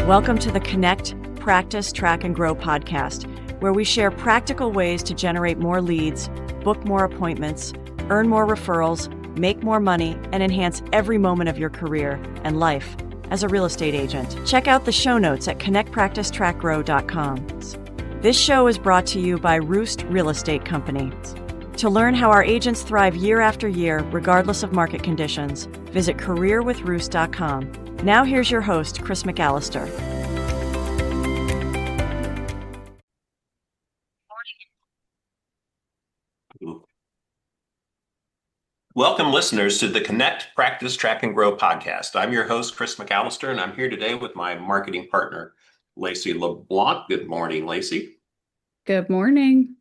Welcome to the Connect, Practice, Track, and Grow podcast, where we share practical ways to generate more leads, book more appointments, earn more referrals, make more money, and enhance every moment of your career and life as a real estate agent. Check out the show notes at connectpracticetrackgrow.com. This show is brought to you by ROOST Real Estate Company. To learn how our agents thrive year after year, regardless of market conditions, visit careerwithroost.com. Now here's your host, Chris McAllister. Welcome, listeners, to the Connect, Practice, Track, and Grow podcast. I'm your host, Chris McAllister, and I'm here today with my marketing partner, Laci LeBlanc. Good morning, Laci. Good morning.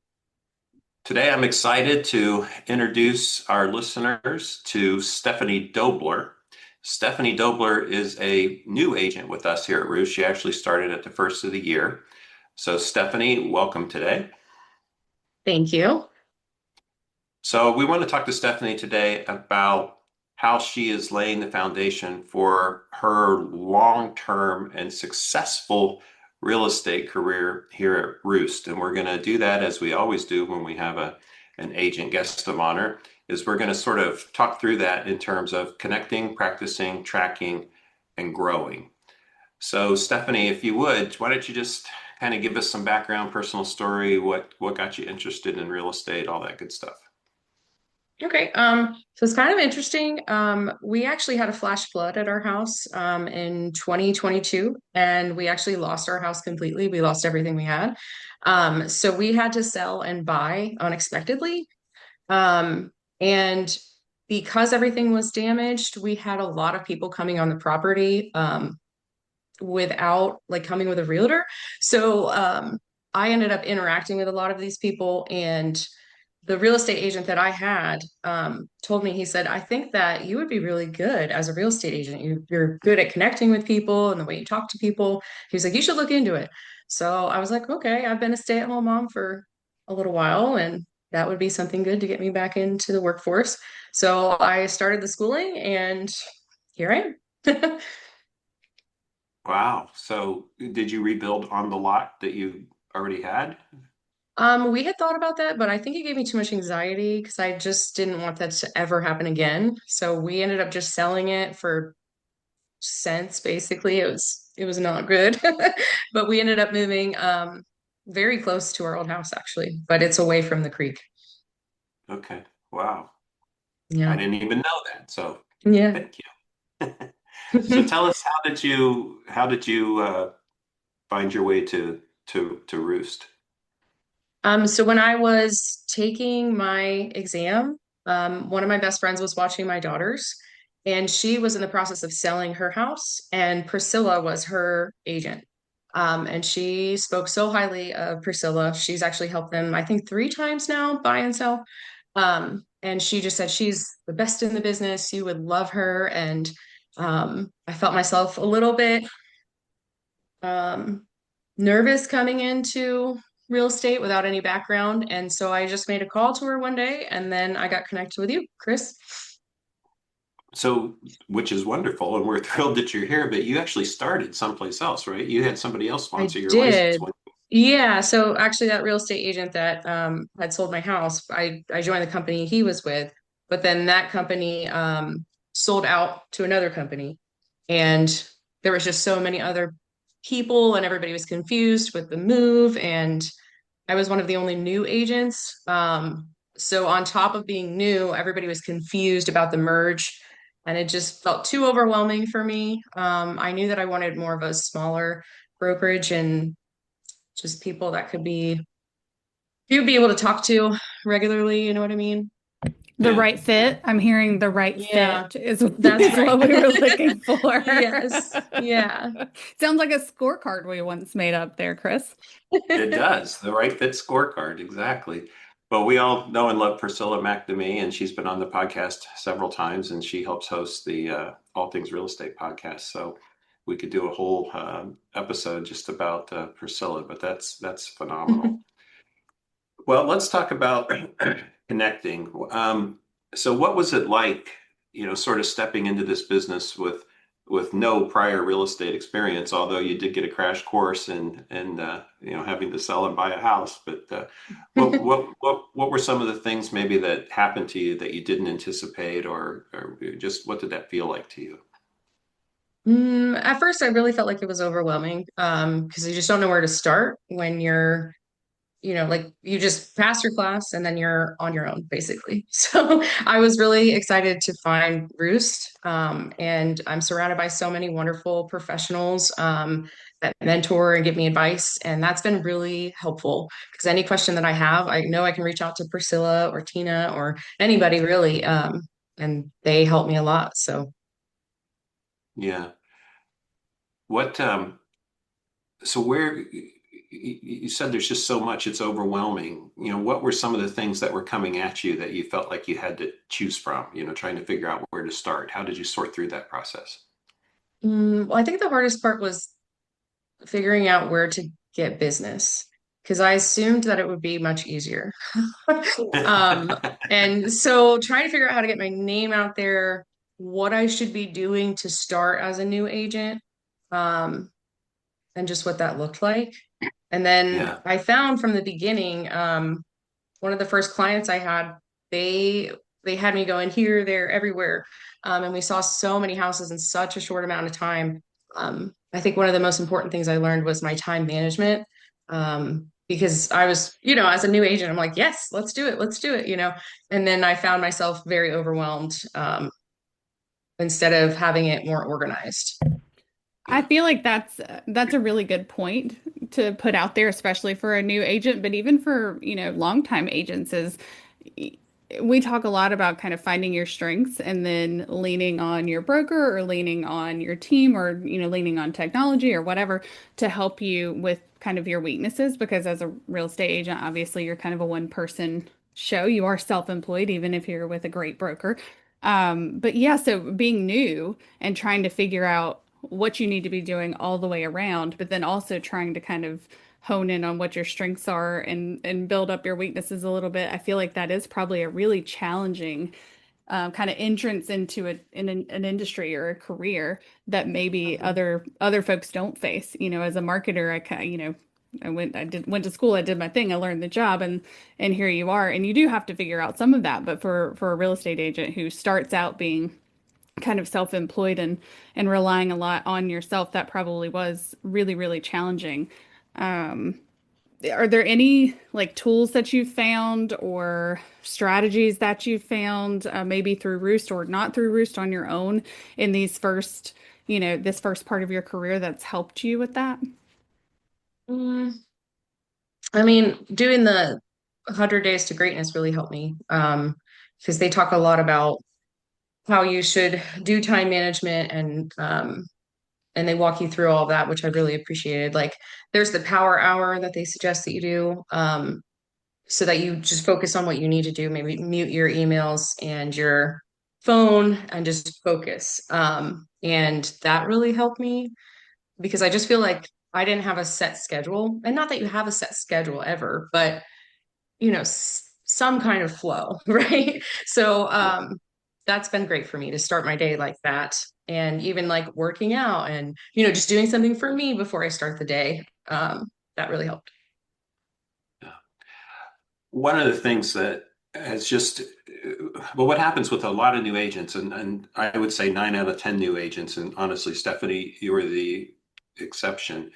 Today, I'm excited to introduce our listeners to Stephanie Dobler. Stephanie Dobler is a new agent with us here at ROOST. She actually started at the first of the year. So, Stephanie, welcome today. Thank you. So we want to talk to Stephanie today about how she is laying the foundation for her long-term and successful real estate career here at ROOST. And we're going to do that as we always do when we have an agent guest of honor, is we're going to sort of talk through that in terms of connecting, practicing, tracking, and growing. So Stephanie, if you would, why don't you just kind of give us some background, personal story, what got you interested in real estate, all that good stuff. Okay. So it's kind of interesting. We actually had a flash flood at our house in 2022, and we actually lost our house completely. We lost everything we had. So we had to sell and buy unexpectedly. And because everything was damaged, we had a lot of people coming on the property without coming with a realtor. So I ended up interacting with a lot of these people, and the real estate agent that I had told me, he said, I think that you would be really good as a real estate agent. You're good at connecting with people and the way you talk to people. He was like, you should look into it. So I was like, okay, I've been a stay-at-home mom for a little while, and that would be something good to get me back into the workforce. So I started the schooling, and here I am. Wow. So did you rebuild on the lot that you already had? We had thought about that, but I think it gave me too much anxiety because I just didn't want that to ever happen again. So we ended up just selling it for cents, basically. It was not good. But we ended up moving very close to our old house actually, but it's away from the creek. Okay. Wow. I Yeah. didn't even know that. So Yeah. thank you. So tell us, how did you find your way to ROOST? So when I was taking my exam, one of my best friends was watching my daughters, and she was in the process of selling her house, and Priscilla was her agent. And she spoke so highly of Priscilla. She's actually helped them, I think, 3 times now buy and sell. And she just said she's the best in the business. You would love her. And I felt myself a little bit um, nervous coming into real estate without any background. And so I just made a call to her one day, and then I got connected with you, Chris. So, which is wonderful, and we're thrilled that you're here, but you actually started someplace else, right? You had somebody else I sponsor your license. did. Yeah, so actually that real estate agent that had sold my house, I joined the company he was with, but then that company sold out to another company. And there was just so many other people, and everybody was confused with the move, and I was one of the only new agents. So on top of being new, everybody was confused about the merge, and it just felt too overwhelming for me. I knew that I wanted more of a smaller brokerage and just people that you'd be able to talk to regularly, you know what I mean? The right fit. I'm hearing the right Yeah, fit is that's right. what we were looking for. Yes. Yeah. Sounds like a scorecard we once made up there, Chris. It does. The right fit scorecard, exactly. Well, we all know and love Priscilla McNamee, and she's been on the podcast several times, and she helps host the All Things Real Estate podcast. So we could do a whole episode just about Priscilla, but that's phenomenal. Well, let's talk about connecting. So what was it like, sort of stepping into this business with no prior real estate experience, although you did get a crash course in having to sell and buy a house. But what were some of the things maybe that happened to you that you didn't anticipate, or just what did that feel like to you? At first, I really felt like it was overwhelming because you just don't know where to start when you're, like you just pass your class and then you're on your own, basically. So I was really excited to find Roost. And I'm surrounded by so many wonderful professionals that mentor and give me advice. And that's been really helpful because any question that I have, I know I can reach out to Priscilla or Tina or anybody really. And they help me a lot. So. Yeah. What so where you said there's just so much, it's overwhelming. What were some of the things that were coming at you that you felt like you had to choose from, trying to figure out where to start? How did you sort through that process? Well, I think the hardest part was figuring out where to get business because I assumed that it would be much easier. Um, and so trying to figure out how to get my name out there, what I should be doing to start as a new agent, um, and just what that looked like. And then Yeah. I found from the beginning, one of the first clients I had, they they had me going here, there, everywhere. And we saw so many houses in such a short amount of time. I think one of the most important things I learned was my time management. Because I was, as a new agent, I'm like, yes, let's do it. And then I found myself very overwhelmed, instead of having it more organized. I feel like that's a really good point to put out there, especially for a new agent, but even for, longtime agents is we talk a lot about kind of finding your strengths and then leaning on your broker or leaning on your team or, leaning on technology or whatever to help you with kind of your weaknesses. Because as a real estate agent, obviously you're kind of a one person show. You are self-employed, even if you're with a great broker. But yeah, so being new and trying to figure out what you need to be doing all the way around, but then also trying to kind of hone in on what your strengths are and build up your weaknesses a little bit. I feel like that is probably a really challenging kind of entrance into an industry or a career that maybe other folks don't face. As a marketer, I went to school, I did my thing, I learned the job, and here you are. And you do have to figure out some of that. But for a real estate agent who starts out being kind of self-employed and relying a lot on yourself, that probably was really, really challenging. Um, are there any like tools that you've found or strategies that you've found, maybe through Roost or not through Roost on your own in this first part of your career that's helped you with that? Mm, I mean, doing the 100 Days to Greatness really helped me, because they talk a lot about how you should do time management and they walk you through all of that, which I really appreciated. Like there's the power hour that they suggest that you do, so that you just focus on what you need to do, maybe mute your emails and your phone and just focus. And that really helped me because I just feel like I didn't have a set schedule. And not that you have a set schedule ever, but some kind of flow, right? So that's been great for me to start my day like that. And even like working out and, just doing something for me before I start the day. That really helped. One of the things that has just, well, what happens with a lot of new agents, and I would say 9 out of 10 new agents, and honestly, Stephanie, you were the exception,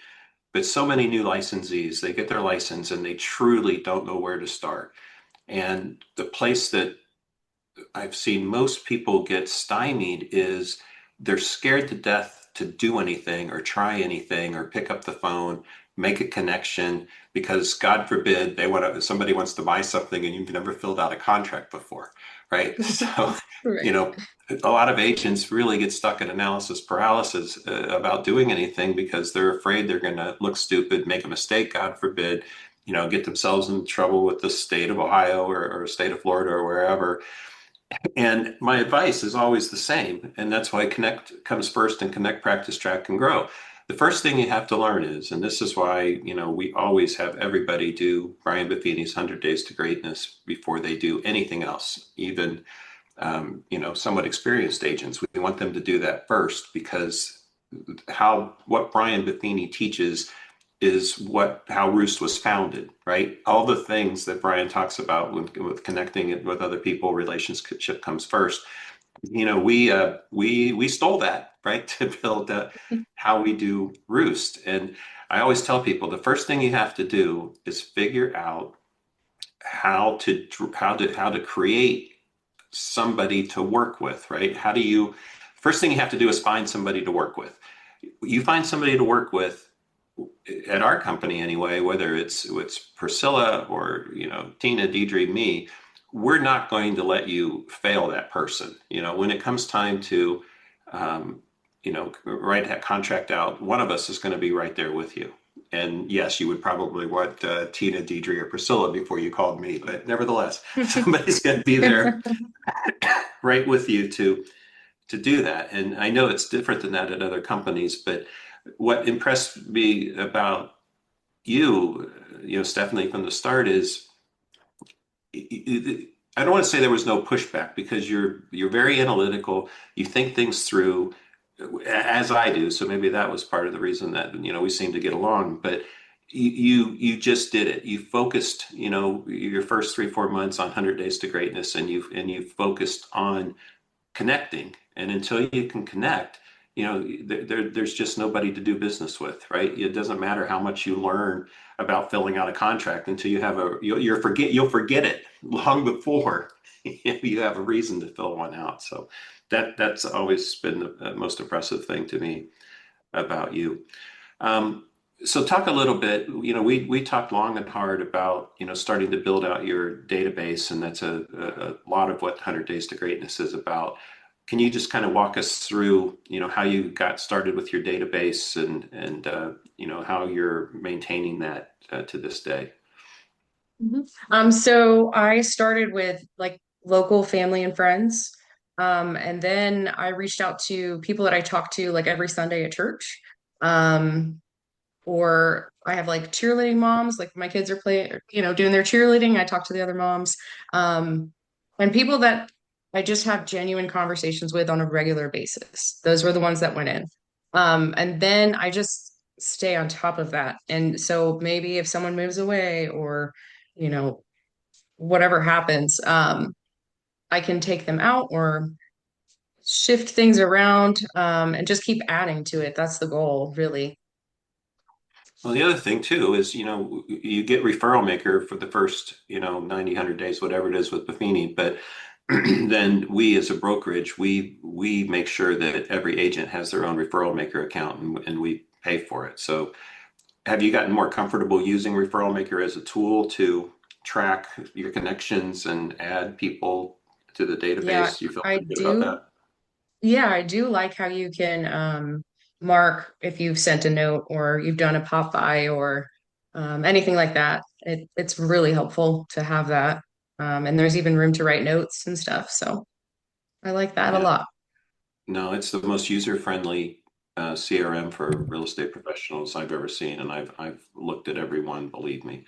but so many new licensees, they get their license and they truly don't know where to start. And the place that I've seen most people get stymied is they're scared to death to do anything or try anything or pick up the phone, make a connection because God forbid somebody wants to buy something and you've never filled out a contract before, right? So, you Right. know, a lot of agents really get stuck in analysis paralysis about doing anything because they're afraid they're going to look stupid, make a mistake, God forbid, get themselves in trouble with the state of Ohio or state of Florida or wherever. And my advice is always the same. And that's why Connect comes first and Connect, Practice, Track, and Grow. The first thing you have to learn is, and this is why, we always have everybody do Brian Buffini's 100 Days to Greatness before they do anything else, even somewhat experienced agents. We want them to do that first, because what Brian Buffini teaches is how Roost was founded, right? All the things that Brian talks about with connecting it with other people, relationship comes first. We stole that, right, to build how we do Roost. And I always tell people the first thing you have to do is figure out how to create somebody to work with, right? First thing you have to do is find somebody to work with. You find somebody to work with at our company anyway, whether it's Priscilla or, Tina, Deidre, me, we're not going to let you fail that person. When it comes time to, write that contract out, one of us is going to be right there with you. And yes, you would probably want Tina, Deidre, or Priscilla before you called me, but nevertheless, somebody's going to be there right with you to do that. And I know it's different than that at other companies, but what impressed me about you, Stephanie, from the start is, I don't want to say there was no pushback, because you're very analytical. You think things through, as I do. So maybe that was part of the reason that, we seem to get along. But you just did it. You focused, your first 3-4 months on 100 Days to Greatness, and you focused on connecting. And until you can connect, there's just nobody to do business with, right? It doesn't matter how much you learn about filling out a contract until you'll forget it long before you have a reason to fill one out. So that's always been the most impressive thing to me about you. So talk a little bit, we talked long and hard about, starting to build out your database, and that's a lot of what 100 Days to Greatness is about. Can you just kind of walk us through, how you got started with your database and how you're maintaining that to this day? So I started with like local family and friends. And then I reached out to people that I talked to like every Sunday at church. Or I have like cheerleading moms, like my kids are playing, doing their cheerleading. I talk to the other moms. And people that I just have genuine conversations with on a regular basis. Those were the ones that went in. And then I just stay on top of that. And so maybe if someone moves away or, you know, whatever happens, I can take them out or shift things around, and just keep adding to it. That's the goal, really. Well, the other thing too is, you get referral maker for the first, 90, 100 days, whatever it is with Buffini, but then we as a brokerage, we make sure that every agent has their own referral maker account, and we pay for it. So have you gotten more comfortable using referral maker as a tool to track your connections and add people to the Yeah, database? You feel I pretty good about do. that? Yeah, I do like how you can mark if you've sent a note or you've done a pop by or anything like that. It's really helpful to have that. And there's even room to write notes and stuff. So I like that a Yeah. lot. No, it's the most user-friendly CRM for real estate professionals I've ever seen, and I've looked at every one, believe me.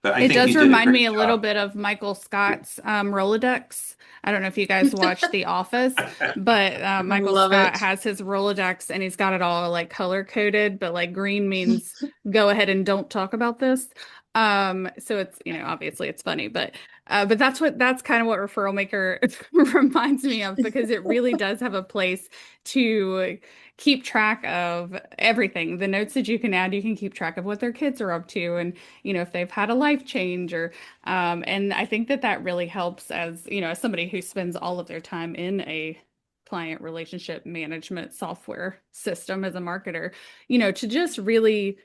But I It think you does did a remind me great a little job. bit of Michael Scott's Rolodex. I don't know if you guys watch The Office, but Michael Love Scott it. has his Rolodex and he's got it all like color coded, but like green means go ahead and don't talk about this. So it's, obviously it's funny, but that's kind of what Referral Maker reminds me of, because it really does have a place to keep track of everything. The notes that you can add, you can keep track of what their kids are up to, and if they've had a life change, or and I think that really helps, as as somebody who spends all of their time in a client relationship management software system as a marketer, to just really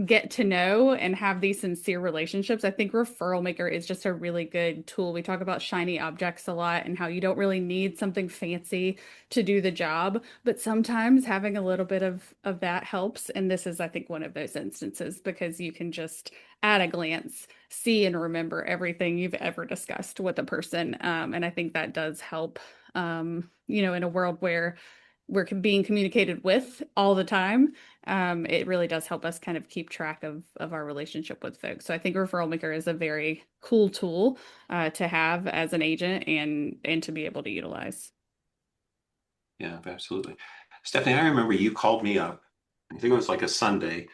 get to know and have these sincere relationships. I think Referral Maker is just a really good tool. We talk about shiny objects a lot and how you don't really need something fancy to do the job, but sometimes having a little bit of that helps. And this is, I think, one of those instances, because you can just at a glance see and remember everything you've ever discussed with a person. And I think that does help, in a world where we're being communicated with all the time, it really does help us kind of keep track of our relationship with folks. So I think Referral Maker is a very cool tool to have as an agent and to be able to utilize. Yeah, absolutely. Stephanie, I remember you called me up, I think it was like a Sunday,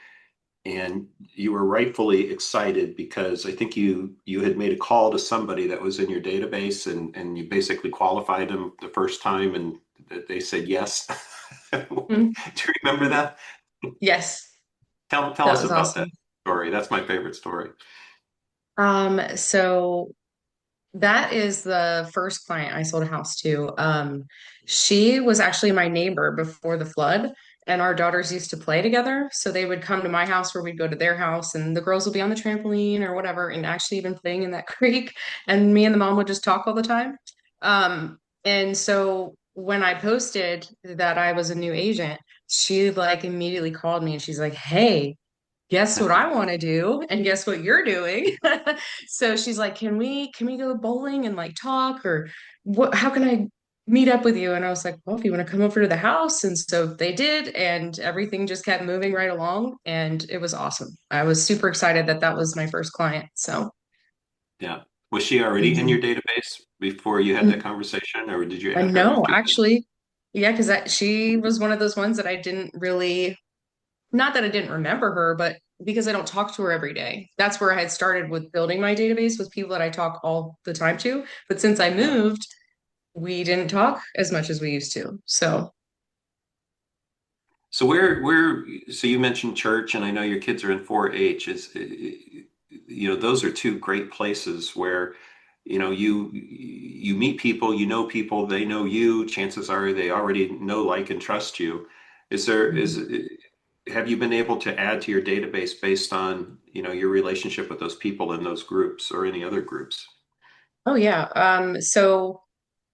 and you were rightfully excited because I think you had made a call to somebody that was in your database, and you basically qualified them the first time and they said yes. Do you remember that? Yes, Tell that us was about that awesome. story. That's my favorite story. So that is the first client I sold a house to. She was actually my neighbor before the flood, and our daughters used to play together. So they would come to my house where we'd go to their house, and the girls would be on the trampoline or whatever, and actually even playing in that creek. And me and the mom would just talk all the time. And so when I posted that I was a new agent, she like immediately called me and she's like, "Hey, guess what I want to do and guess what you're doing." So she's like, can we go bowling and like talk, or what, how can I meet up with you? And I was like, well, if you want to come over to the house. And so they did, and everything just kept moving right along, and it was awesome. I was super excited that that was my first client. So Yeah. Was she already in mhm. your database before you had that conversation, or did you add her No, after you did? actually, yeah, because she was one of those ones that I didn't really, not that I didn't remember her, but because I don't talk to her every day. That's where I had started with building my database with people that I talk all the time to. But since I Yeah. moved, we didn't talk as much as we used to. So, So so you mentioned church, and I know your kids are in 4-H. Those are two great places where, you meet people, you know people, they know you. Chances are they already know, like, and trust you. Is there mhm. is Have you been able to add to your database based on, your relationship with those people in those groups or any other groups? Oh yeah. So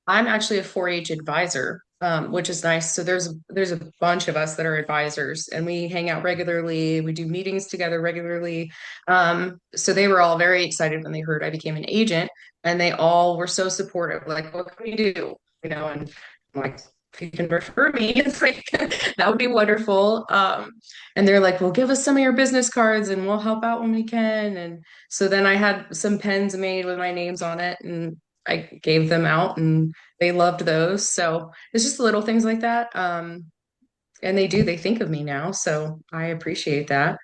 I'm actually a 4-H advisor, which is nice. So there's a bunch of us that are advisors, and we hang out regularly. We do meetings together regularly. So they were all very excited when they heard I became an agent, and they all were so supportive. Like, what can we do? And I'm like, if you can refer me, it's like that would be wonderful. And they're like, well, give us some of your business cards, and we'll help out when we can. And so then I had some pens made with my names on it, and I gave them out, and they loved those. So it's just little things like that. And they think of me now. So I appreciate that.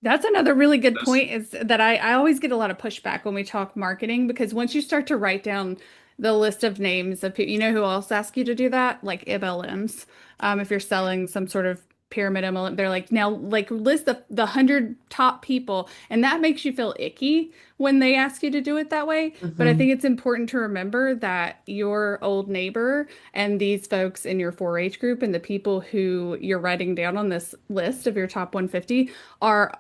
That's another really good That's point is that I always get a lot of pushback when we talk marketing because once you start to write down the list of names of people, you know who else asks you to do that? Like MLMs. If you're selling some sort of pyramid MLM, they're like, now like list the 100 top people. And that makes you feel icky when they ask you to do it that way. But I Hmm. think it's important to remember that your old neighbor and these folks in your 4-H group and the people who you're writing down on this list of your top 150 are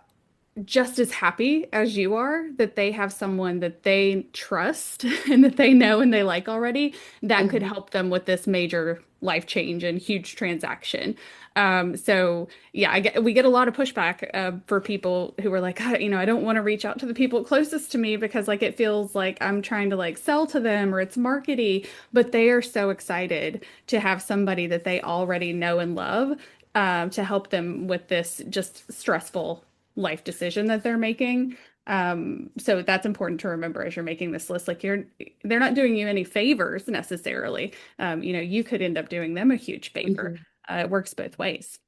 just as happy as you are that they have someone that they trust and that they know and they like already that could Hmm. help them with this major life change and huge transaction. So yeah, we get a lot of pushback for people who are like, I don't want to reach out to the people closest to me because like it feels like I'm trying to like sell to them or it's markety, but they are so excited to have somebody that they already know and love to help them with this just stressful life decision that they're making. So that's important to remember as you're making this list. Like they're not doing you any favors necessarily. You could end up doing them a huge favor. Hmm. It works both ways.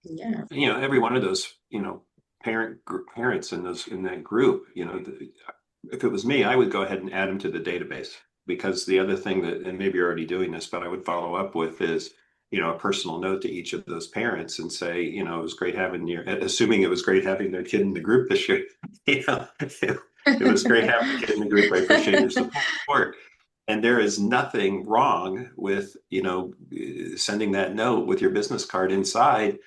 Yeah. every one of those, parents in that group, if it was me, I would go ahead and add them to the database, because the other thing that, and maybe you're already doing this, but I would follow up with is, a personal note to each of those parents and say, it was great having assuming it was great having their kid in the group this year. It was great having the kid in the group. I appreciate your support. And there is nothing wrong with, sending that note with your business card inside,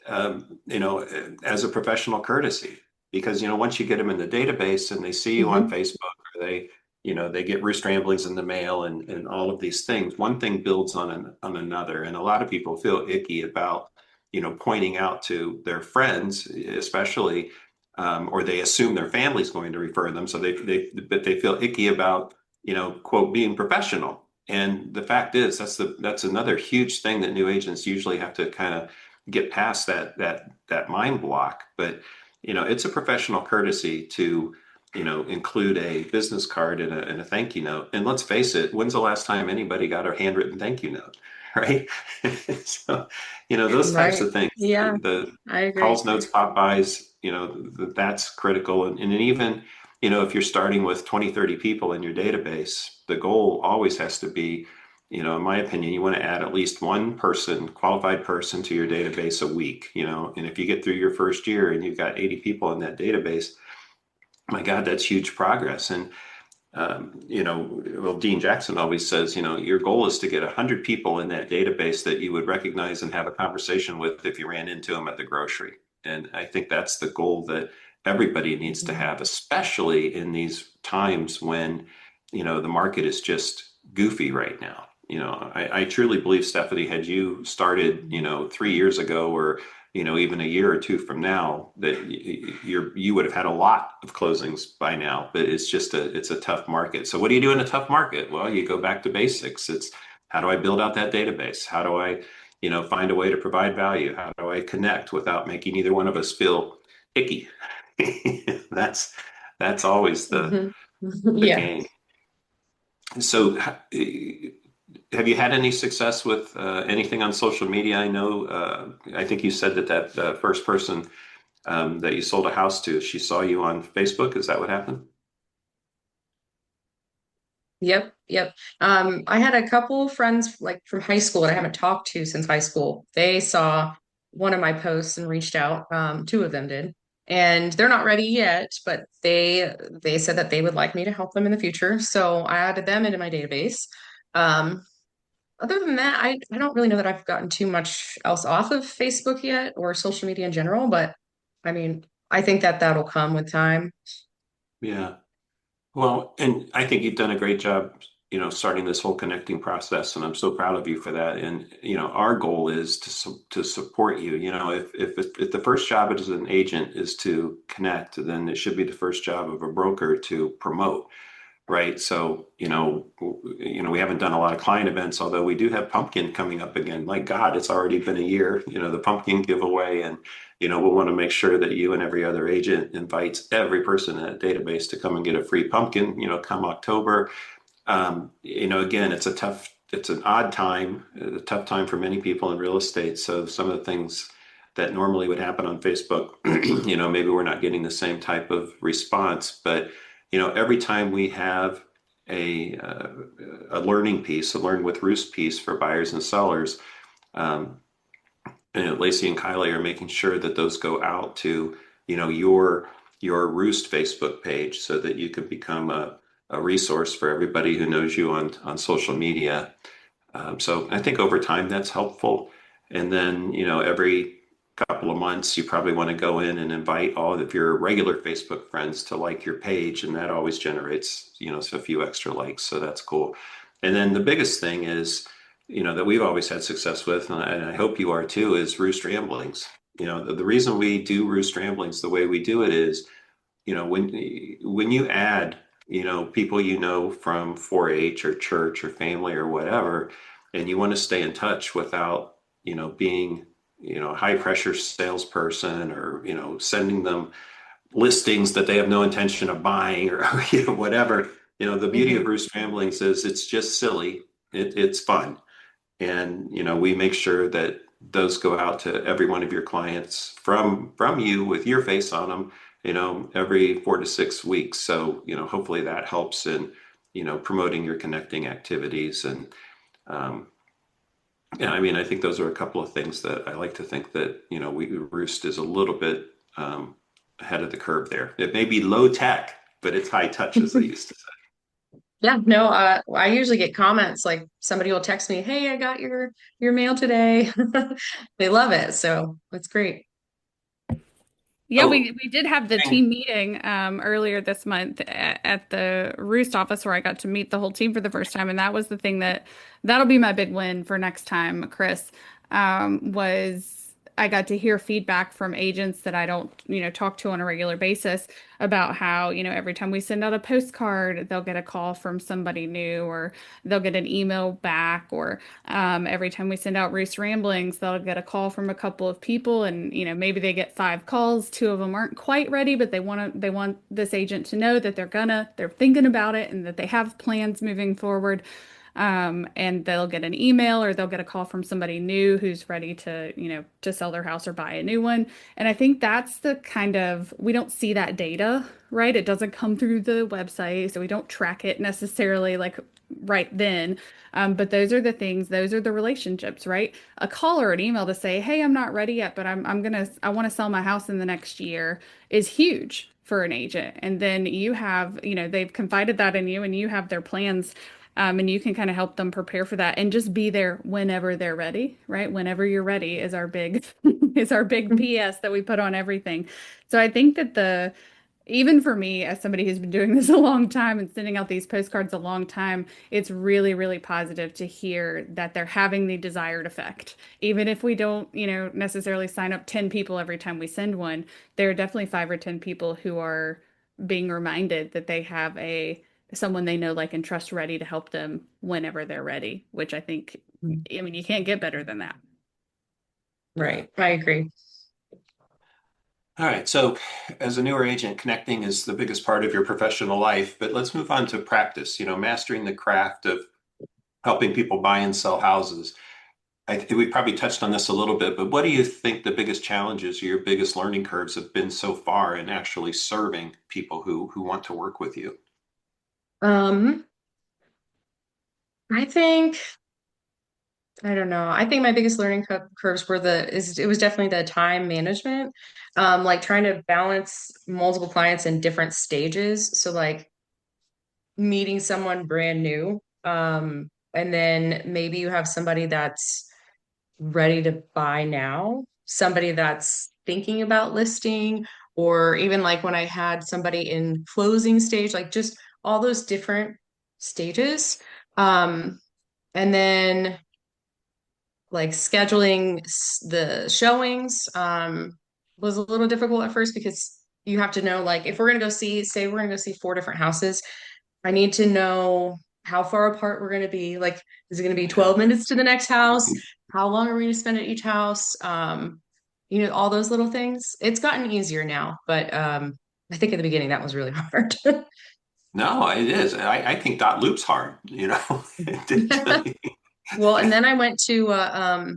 as a professional courtesy. Because, once you get them in the database and they see you on Hmm. Facebook, or they get Roost Ramblings in the mail, and all of these things, one thing builds on another. And a lot of people feel icky about, pointing out to their friends, especially, or they assume their family's going to refer them. So but they feel icky about, quote, being professional. And the fact is, that's another huge thing that new agents usually have to kind of get past that mind block. But it's a professional courtesy to include a business card and a thank you note. And let's face it, when's the last time anybody got a handwritten thank you note, right? So those types Right. of things, Yeah, the I agree. calls, notes, pop bys, that's critical. And even if you're starting with 20, 30 people in your database, the goal always has to be, in my opinion, you want to add at least one qualified person to your database a week, and if you get through your first year and you've got 80 people in that database, my God, that's huge progress. And well, Dean Jackson always says, your goal is to get 100 people in that database that you would recognize and have a conversation with if you ran into them at the grocery. And I think that's the goal that everybody needs to Mhm. have, especially in these times when, the market is just goofy right now. I truly believe, Stephanie, had you started, 3 years ago, or even a year or two from now, that you would have had a lot of closings by now. But it's a tough market. So what do you do in a tough market? Well, you go back to basics. It's, how do I build out that database? How do I find a way to provide value? How do I connect without making either one of us feel icky? that's that's always Mhm. the Yeah. game. So have you had any success with anything on social media? I know, I think you said that first person that you sold a house to, she saw you on Facebook. Is that what happened? Yep, yep. I had a couple of friends like from high school that I haven't talked to since high school. They saw one of my posts and reached out. Two of them did. And they're not ready yet, but they said that they would like me to help them in the future. So I added them into my database. Um, Other than that, I don't really know that I've gotten too much else off of Facebook yet or social media in general, but I mean, I think that that'll come with time. Yeah. Well, and I think you've done a great job, starting this whole connecting process, and I'm so proud of you for that. And our goal is to support you. If the first job as an agent is to connect, then it should be the first job of a broker to promote. Right. So, we haven't done a lot of client events, although we do have pumpkin coming up again. My God, it's already been a year, the pumpkin giveaway. And, we'll want to make sure that you and every other agent invites every person in that database to come and get a free pumpkin, come October. Again, it's an odd time, a tough time for many people in real estate. So some of the things that normally would happen on Facebook, maybe we're not getting the same type of response. But, every time we have a learning piece, a Learn with Roost piece for buyers and sellers, um, Laci and Kylie are making sure that those go out to, your Roost Facebook page, so that you can become a resource for everybody who knows you on social media. So I think over time that's helpful. And then, every couple of months, you probably want to go in and invite all of your regular Facebook friends to like your page. And that always generates, a few extra likes. So that's cool. And then the biggest thing is, that we've always had success with, and I hope you are too, is Roost Ramblings. The reason we do Roost Ramblings the way we do it is, when you add, people from 4-H or church or family or whatever, and you want to stay in touch without, being, a high pressure salesperson, or, sending them listings that they have no intention of buying, or whatever. The beauty of Mhm. Roost Ramblings is it's just silly. It's fun. And we make sure that those go out to every one of your clients from you with your face on them, every 4 to 6 weeks. So hopefully that helps in promoting your connecting activities. And yeah, I mean, I think those are a couple of things that I like to think that we Roost is a little bit ahead of the curve there. It may be low tech, but it's high touch, as they used to say. Yeah, no, I usually get comments like somebody will text me, "Hey, I got your mail today." They love it, so it's great. Yeah, Oh, we did have the thing. team meeting earlier this month at the Roost office, where I got to meet the whole team for the first time, and that was the thing that'll be my big win for next time, Chris. Was I got to hear feedback from agents that I don't, talk to on a regular basis about how, every time we send out a postcard, they'll get a call from somebody new, or they'll get an email back, or every time we send out Roost Ramblings, they'll get a call from a couple of people, and maybe they get 5 calls. 2 of them aren't quite ready, but they want this agent to know that they're thinking about it and that they have plans moving forward. And they'll get an email, or they'll get a call from somebody new who's ready to, to sell their house or buy a new one. And I think that's the kind of, we don't see that data, right? It doesn't come through the website, so we don't track it necessarily like right then. But those are the things, those are the relationships, right? A call or an email to say, hey, I'm not ready yet, but I want to sell my house in the next year, is huge for an agent. And then you have, they've confided that in you, and you have their plans. And you can kind of help them prepare for that, and just be there whenever they're ready, right? Whenever you're ready is our big is our big PS that we put on everything. So I think that even for me, as somebody who's been doing this a long time and sending out these postcards a long time, it's really, really positive to hear that they're having the desired effect. Even if we don't, necessarily sign up 10 people every time we send one, there are definitely 5 or 10 people who are being reminded that they have someone they know, like, and trust ready to help them whenever they're ready, which I think, I mean, you can't get better than that. Right. I agree. All right. So as a newer agent, connecting is the biggest part of your professional life, but let's move on to practice, mastering the craft of helping people buy and sell houses. I think we probably touched on this a little bit, but what do you think the biggest challenges or your biggest learning curves have been so far in actually serving people who want to work with you? Um, I think, I don't know. I think my biggest learning curves were it was definitely the time management. Like trying to balance multiple clients in different stages. So like meeting someone brand new. And then maybe you have somebody that's ready to buy now, somebody that's thinking about listing, or even like when I had somebody in closing stage, like just all those different stages. And then like scheduling the showings was a little difficult at first, because you have to know, like, if we're going to go see, say we're going to go see 4 different houses, I need to know how far apart we're going to be. Like, is it going to be 12 minutes to the next house? How long are we going to spend at each house? All those little things. It's gotten easier now, but I think at the beginning that was really hard. No, it is. I think dot loop's hard, Well, and then I went to I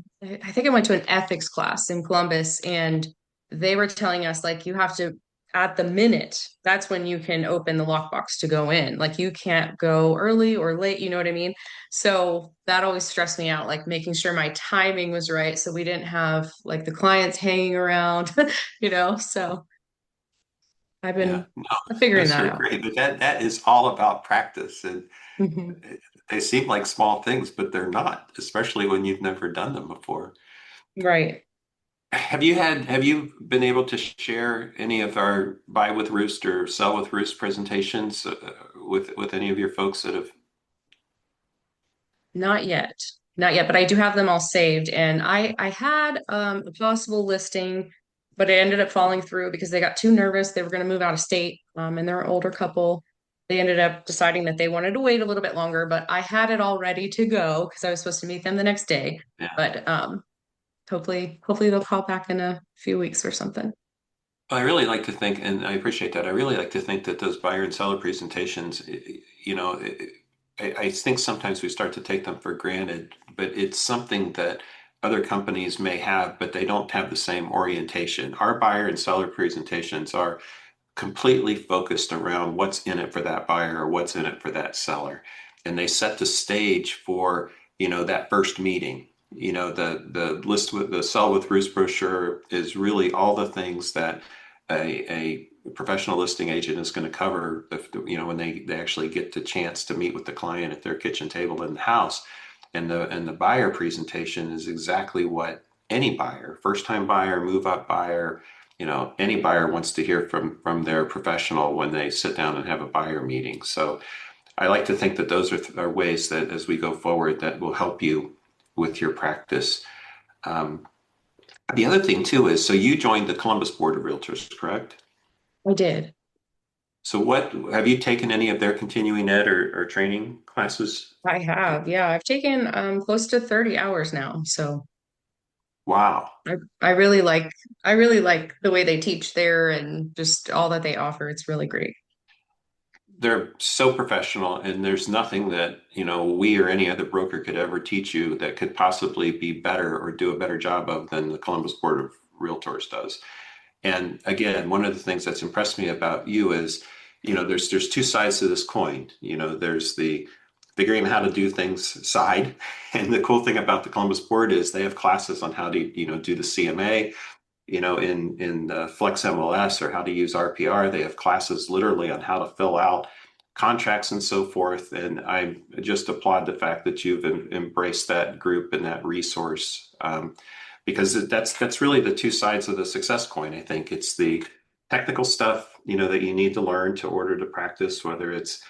think I went to an ethics class in Columbus, and they were telling us, like, you have to, at the minute, that's when you can open the lockbox to go in. Like, you can't go early or late, you know what I mean? So that always stressed me out, like making sure my timing was right, so we didn't have like the clients hanging around, So I've Yeah, been no, figuring those that are out. great. But that is all about practice. And Mhm. they seem like small things, but they're not, especially when you've never done them before. Right. Have you been able to share any of our Buy with Roost or Sell with Roost presentations with any of your folks that have? Not yet. Not yet, but I do have them all saved. And I had a possible listing, but it ended up falling through because they got too nervous. They were going to move out of state, and they're an older couple. They ended up deciding that they wanted to wait a little bit longer, but I had it all ready to go because I was supposed to meet them the next day. Yeah. But hopefully they'll call back in a few weeks or something. I really like to think, and I appreciate that. I really like to think that those buyer and seller presentations, I think sometimes we start to take them for granted, but it's something that other companies may have, but they don't have the same orientation. Our buyer and seller presentations are completely focused around what's in it for that buyer or what's in it for that seller. And they set the stage for, that first meeting. The list with the Sell with Roost brochure is really all the things that a professional listing agent is going to cover when they actually get the chance to meet with the client at their kitchen table in the house. And the buyer presentation is exactly what any buyer, first time buyer, move up buyer, any buyer wants to hear from their professional when they sit down and have a buyer meeting. So I like to think that those are ways that as we go forward that will help you with your practice. The other thing too is, so you joined the Columbus Board of Realtors, correct? I did. So what have you taken any of their continuing ed or training classes? I have, yeah. I've taken close to 30 hours now. So Wow. I really like the way they teach there and just all that they offer. It's really great. They're so professional, and there's nothing that, we or any other broker could ever teach you that could possibly be better or do a better job of than the Columbus Board of Realtors does. And again, one of the things that's impressed me about you is, there's two sides to this coin. There's the figuring how to do things side. And the cool thing about the Columbus Board is they have classes on how to, do the CMA, in Flex MLS, or how to use RPR. They have classes literally on how to fill out contracts and so forth. And I just applaud the fact that you've embraced that group and that resource, because that's really the two sides of the success coin. I think it's the technical stuff, that you need to learn to order to practice, whether it's,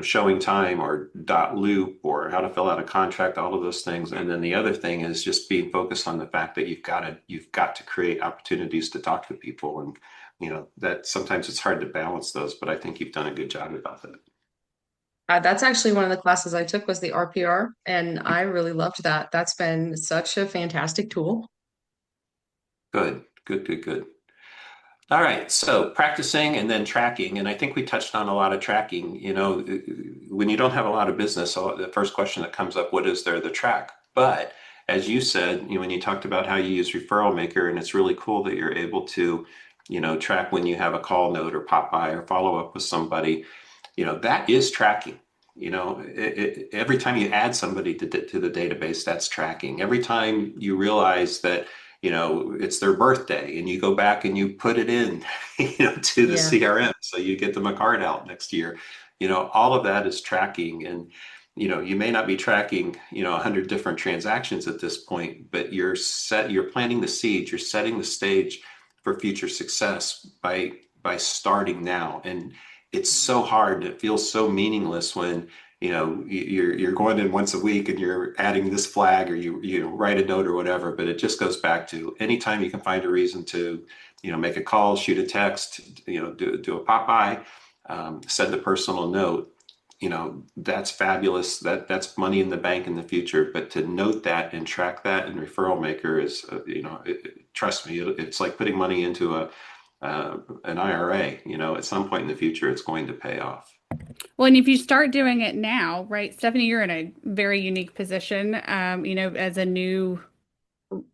showing time or dot loop or how to fill out a contract, all of those things. And then the other thing is just being focused on the fact that you've got to create opportunities to talk to people. And, that sometimes it's hard to balance those, but I think you've done a good job about that. That's actually one of the classes I took was the RPR, and I really loved that. That's been such a fantastic tool. Good, good, good, good. All right, so practicing and then tracking, and I think we touched on a lot of tracking. When you don't have a lot of business, so the first question that comes up, what is there to track? But as you said, when you talked about how you use Referral Maker, and it's really cool that you're able to, track when you have a call note or pop by or follow up with somebody, that is tracking. Every time you add somebody to the database, that's tracking. Every time you realize that it's their birthday and you go back and you put it in, to the Yeah. CRM. So you get them a card out next year, all of that is tracking. And, you may not be tracking, 100 different transactions at this point, but you're planting the seeds, you're setting the stage for future success by starting now. And it's so hard. It feels so meaningless when, you're going in once a week and you're adding this flag, or you write a note or whatever. But it just goes back to anytime you can find a reason to, make a call, shoot a text, do a pop by, send a personal note, that's fabulous. That's money in the bank in the future. But to note that and track that in Referral Maker is, trust me, it's like putting money into an IRA. At some point in the future, it's going to pay off. Well, and if you start doing it now, right, Stephanie, you're in a very unique position, as a new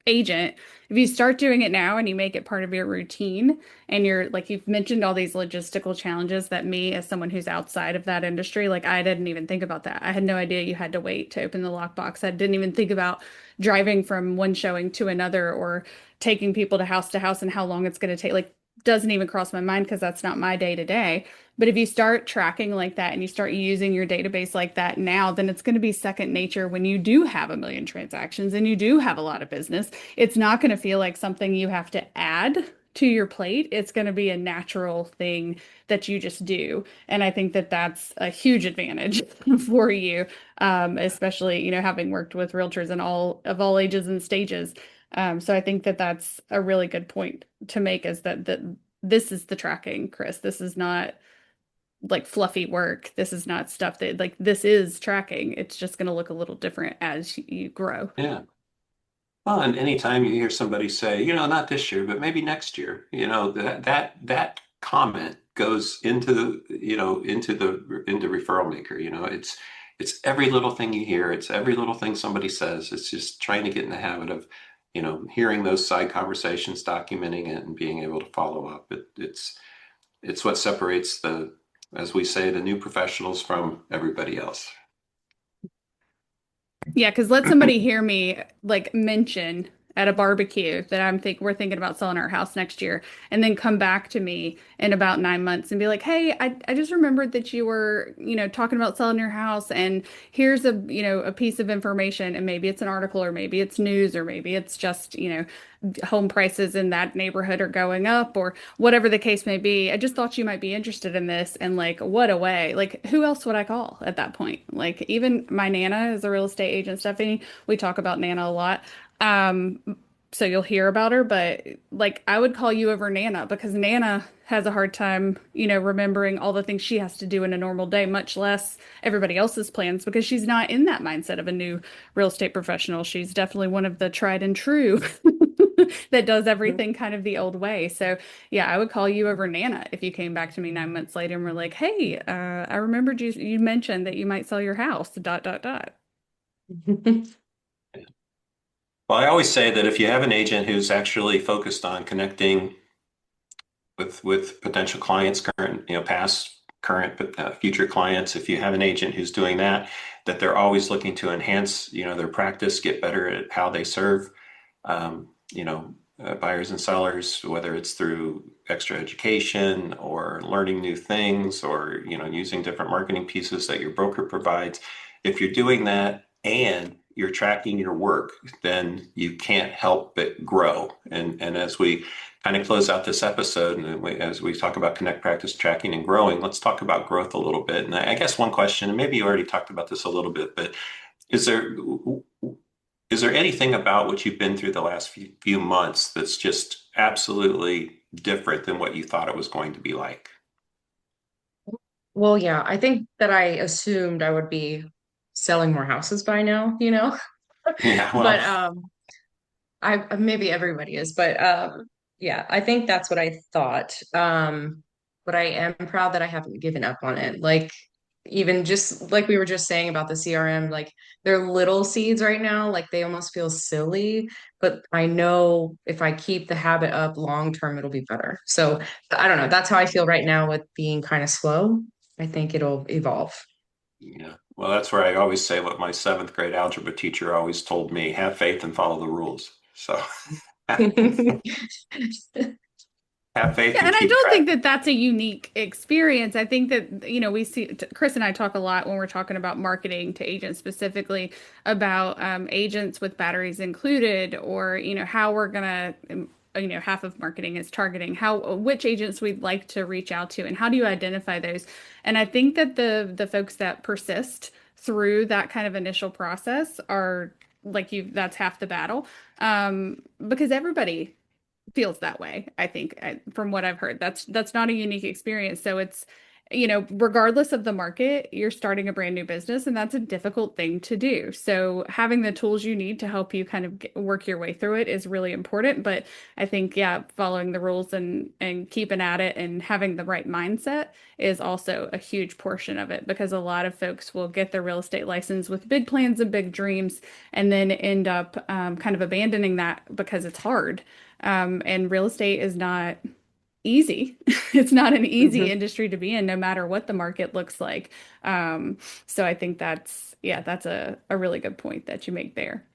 agent. If you start doing it now and you make it part of your routine, and you're like, you've mentioned all these logistical challenges that me, as someone who's outside of that industry, like I didn't even think about that. I had no idea you had to wait to open the lockbox. I didn't even think about driving from one showing to another, or taking people to house and how long it's going to take. Like, doesn't even cross my mind because that's not my day to day. But if you start tracking like that and you start using your database like that now, then it's going to be second nature when you do have a million transactions and you do have a lot of business. It's not going to feel like something you have to add to your plate. It's going to be a natural thing that you just do. And I think that that's a huge advantage for you, especially, having worked with realtors in all ages and stages. So I think that that's a really good point to make, is that this is the tracking, Chris. This is not like fluffy work. This is not stuff that, like, this is tracking. It's just going to look a little different as you grow. Yeah. Well, and anytime you hear somebody say, not this year, but maybe next year, that comment goes into Referral Maker. It's every little thing you hear. It's every little thing somebody says. It's just trying to get in the habit of, hearing those side conversations, documenting it, and being able to follow up. It's what separates as we say, the new professionals from everybody else. Yeah, because let somebody hear me like mention at a barbecue that we're thinking about selling our house next year, and then come back to me in about 9 months and be like, hey, I just remembered that you were, talking about selling your house, and here's a piece of information, and maybe it's an article, or maybe it's news, or maybe it's just, home prices in that neighborhood are going up, or whatever the case may be. I just thought you might be interested in this. And like, what a way, like, who else would I call at that point? Like, even my Nana is a real estate agent, Stephanie. We talk about Nana a lot. so you'll hear about her, but like I would call you over Nana because Nana has a hard time, remembering all the things she has to do in a normal day, much less everybody else's plans because she's not in that mindset of a new real estate professional. She's definitely one of the tried and true that does everything kind of the old way. So yeah, I would call you over Nana if you came back to me 9 months later and were like, "Hey, I remembered you mentioned that you might sell your house, dot, dot, dot." Well, I always say that if you have an agent who's actually focused on connecting with potential clients, current, past, current, but future clients, if you have an agent who's doing that, that they're always looking to enhance, their practice, get better at how they serve, buyers and sellers, whether it's through extra education or learning new things or, using different marketing pieces that your broker provides. If you're doing that and you're tracking your work, then you can't help but grow. And as we kind of close out this episode, and as we talk about connect, practice, tracking, and growing, let's talk about growth a little bit. And I guess one question, and maybe you already talked about this a little bit, but is there is there anything about what you've been through the last few months that's just absolutely different than what you thought it was going to be like? Well, yeah, I think that I assumed I would be selling more houses by now, you know? Yeah, But well, I maybe everybody is, but yeah, I think that's what I thought. But I am proud that I haven't given up on it. Like even just like we were just saying about the CRM, like they're little seeds right now, like they almost feel silly, but I know if I keep the habit up long term, it'll be better. So I don't know. That's how I feel right now with being kind of slow. I think it'll evolve. yeah. Well, that's where I always say what my seventh grade algebra teacher always told me, have faith and follow the rules. So have faith Yeah, and and I keep don't track. think that that's a unique experience. I think that, we see Chris and I talk a lot when we're talking about marketing to agents specifically about agents with batteries included, or, how we're gonna, half of marketing is targeting which agents we'd like to reach out to and how do you identify those? And I think that the folks that persist through that kind of initial process are like that's half the battle. Because everybody feels that way, I think, from what I've heard. That's not a unique experience. So it's, regardless of the market, you're starting a brand new business, and that's a difficult thing to do. So having the tools you need to help you kind of work your way through it is really important. But I think, yeah, following the rules and keeping at it and having the right mindset is also a huge portion of it, because a lot of folks will get their real estate license with big plans and big dreams and then end up kind of abandoning that because it's hard. And real estate is not easy. It's not an easy Mhm. industry to be in, no matter what the market looks like. So I think that's a really good point that you make there.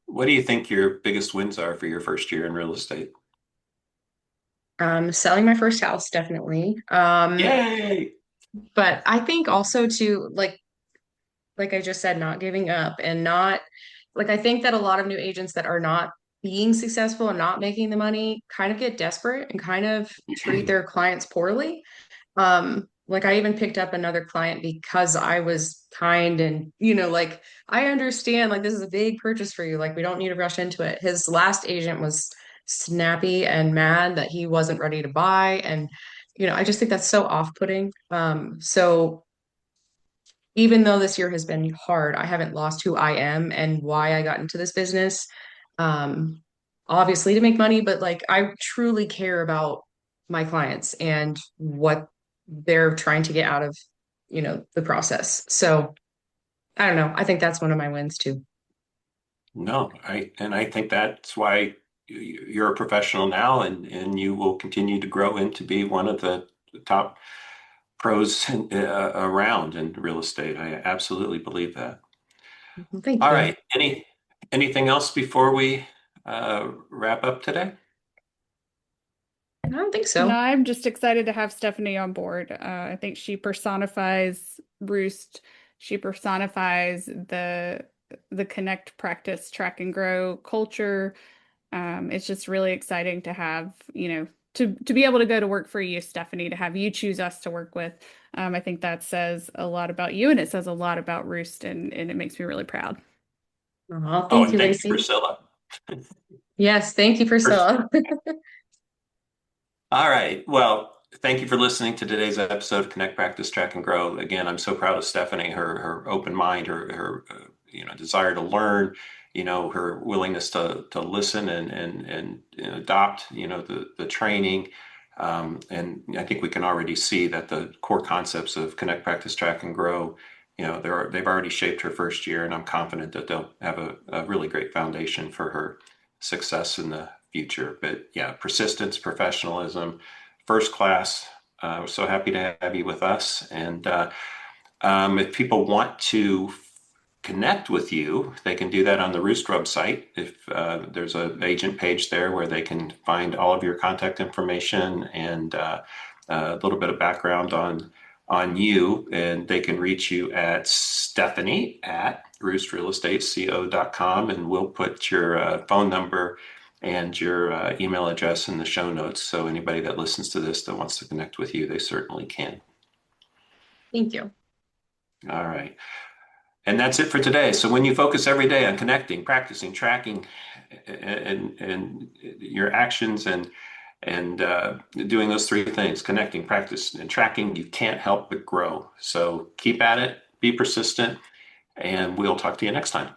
What do you think your biggest wins are for your first year in real estate? Selling my first house, definitely. Yay! But I think also too, like I just said, not giving up and not like I think that a lot of new agents that are not being successful and not making the money kind of get desperate and kind of treat their clients poorly. Like I even picked up another client because I was kind and, like I understand like this is a big purchase for you. Like we don't need to rush into it. His last agent was snappy and mad that he wasn't ready to buy. And, I just think that's so off-putting. So even though this year has been hard, I haven't lost who I am and why I got into this business. Um, Obviously to make money, but like I truly care about my clients and what they're trying to get out of, the process. So I don't know. I think that's one of my wins too. No, I think that's why you're a professional now, and you will continue to grow into be one of the top pros around in real estate. I absolutely believe that. Thank All you. right. Anything else before we wrap up today? I don't think No, so. I'm just excited to have Stephanie on board. I think she personifies Roost. She personifies the connect, practice, track, and grow culture. It's just really exciting to have, to be able to go to work for you, Stephanie, to have you choose us to work with. I think that says a lot about you, and it says a lot about Roost, and it makes me really proud. Oh, Oh, thank and you, thank you, Laci. Priscilla. Yes, thank you, Priscilla. All right. Well, thank you for listening to today's episode of Connect, Practice, Track, and Grow. Again, I'm so proud of Stephanie, her open mind, her desire to learn, her willingness to listen and adopt, the training. And I think we can already see that the core concepts of Connect, Practice, Track, and Grow, they've already shaped her first year, and I'm confident that they'll have a really great foundation for her success in the future. But yeah, persistence, professionalism, first class. We're so happy to have you with us. And if people want to connect with you, they can do that on the Roost website. If there's an agent page there where they can find all of your contact information and a little bit of background on you, and they can reach you at Stephanie at roostrealestateco.com, and we'll put your phone number and your email address in the show notes. So anybody that listens to this that wants to connect with you, they certainly can. Thank you. All right. And that's it for today. So when you focus every day on connecting, practicing, tracking, and your actions and doing those three things, connecting, practice, and tracking, you can't help but grow. So keep at it, be persistent, and we'll talk to you next time.